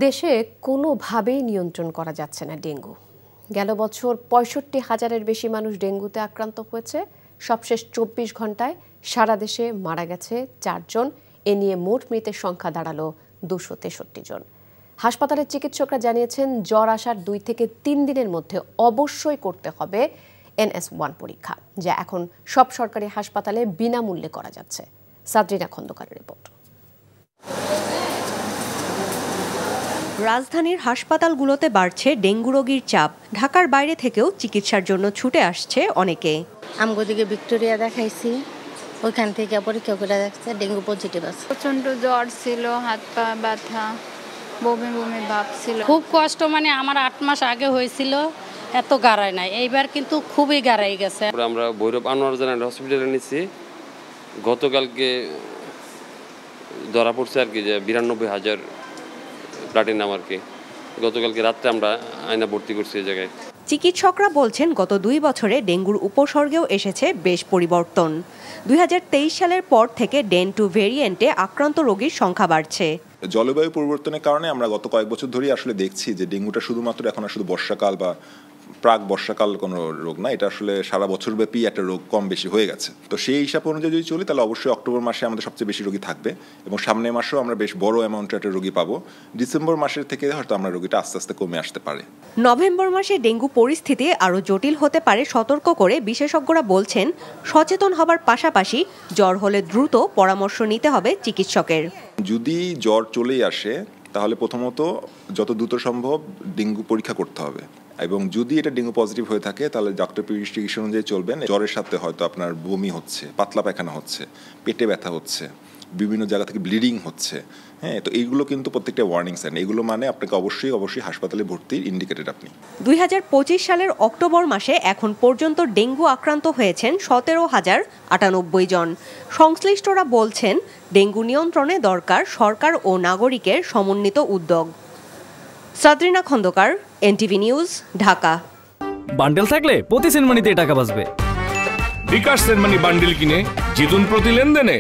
দেশে কোনোভাবেই নিয়ন্ত্রণ করা যাচ্ছে না ডেঙ্গু। গেল বছর ৬৫,০০০-এর বেশি মানুষ ডেঙ্গুতে আক্রান্ত হয়েছে। সবশেষ ২৪ ঘন্টায় সারা দেশে মারা গেছে ৪ জন। এ নিয়ে মোট মৃতের সংখ্যা দাঁড়ালো ২৬৩ জন। হাসপাতালের চিকিৎসকরা জানিয়েছেন, জ্বর আসার ২ থেকে ৩ দিনের মধ্যে অবশ্যই করতে হবে NS1 পরীক্ষা, যা এখন সব সরকারি হাসপাতালে বিনামূল্যে করা যাচ্ছে। সাদরিনা খন্দকারের রিপোর্ট। রাজধানীর হাসপাতালগুলোতে বাড়ছে ডেঙ্গু রোগীর চাপ। ঢাকার বাইরে থেকেও চিকিৎসার জন্য ছুটে আসছে অনেকে। আমগোদিকে ভিক্টোরিয়া দেখাইছি, ওইখান থেকে পরীক্ষা করে দেখছে ডেঙ্গু পজিটিভ আছে। প্রচন্ড জ্বর ছিল, হাত পা ব্যথা, বমি বমি ভাব ছিল। খুব কষ্ট, মানে আমার ৮ মাস আগে হয়েছিল, এত গাড়ায় নাই, এইবার কিন্তু খুবই গাড়াই গেছে। আমরা ভৈরব আনোয়ার জেনারেল হসপিটালে নিচ্ছি। গতকালকে ধরা পড়ছে আর কি যে ৯২,০০০ প্লাটিনাম আর কি। গতকালকে রাত্রে আমরা আয়না ভর্তি করছি এই জায়গায়। চিকিৎসকরা বলছেন, গত ২ বছরে ডেঙ্গুর উপসর্গেও এসেছে বেশ পরিবর্তন। ২০২৩ সালের পর থেকে ডেন 2 ভেরিয়েন্টে আক্রান্ত রোগীর সংখ্যা বাড়ছে। জলবায়ু পরিবর্তনের কারণে আমরা গত কয়েক বছর ধরেই আসলে দেখছি যে ডেঙ্গুটা শুধুমাত্র এখন শুধু বর্ষাকাল বা প্রাক বর্ষাকাল কোনো রোগ না, এটা আসলে সারা বছরব্যাপী একটা রোগ কম বেশি হয়ে গেছে। তো সেই হিসাব অনুযায়ী যদি চলি তাহলে অবশ্যই অক্টোবর মাসে আমাদের সবচেয়ে বেশি রোগী থাকবে এবং সামনের মাসেও আমরা বেশ বড় অ্যামাউন্টের একটা রোগী পাবো। ডিসেম্বর মাসের থেকে হয়তো আমরা রোগীটা আস্তে আস্তে কমে আসতে পারে। নভেম্বর মাসে ডেঙ্গু পরিস্থিতি আরও জটিল হতে পারে সতর্ক করে বিশেষজ্ঞরা বলছেন, সচেতন হবার পাশাপাশি জ্বর হলে দ্রুত পরামর্শ নিতে হবে চিকিৎসকের। যদি জ্বর চলেই আসে তাহলে প্রথমত যত দ্রুত সম্ভব ডেঙ্গু পরীক্ষা করতে হবে এবং যদি এটা ডেঙ্গু পজিটিভ হয়ে থাকে তাহলে ডক্টর প্রেসক্রিপশন অনুযায়ী চলবেন। জ্বরের সাথে হয়তো আপনার বমি হচ্ছে, পাতলা পায়খানা হচ্ছে, পেটে ব্যথা হচ্ছে, বিভিন্ন জায়গা থেকে ব্লিডিং হচ্ছে, হ্যাঁ, তো এইগুলো কিন্তু প্রত্যেকটা ওয়ার্নিং সাইন। এগুলো মানে আপনাকে অবশ্যই হাসপাতালে ভর্তির ইন্ডিকেটেড আপনি। ২০২৫ সালের অক্টোবর মাসে এখন পর্যন্ত ডেঙ্গু আক্রান্ত হয়েছেন ১৭,০৯৮ জন। সংশ্লিষ্টরা বলছেন, ডেঙ্গু নিয়ন্ত্রণে দরকার সরকার ও নাগরিকের সমন্বিত উদ্যোগ। Sadrina Khandakar, NTV news, Dhaka. Bundle থাকলে প্রতি সেনমানিতে টাকা বাঁচবে। বিকাশ সেনমানি বান্ডেল কিনে জিতুন প্রতি লেনদেনে।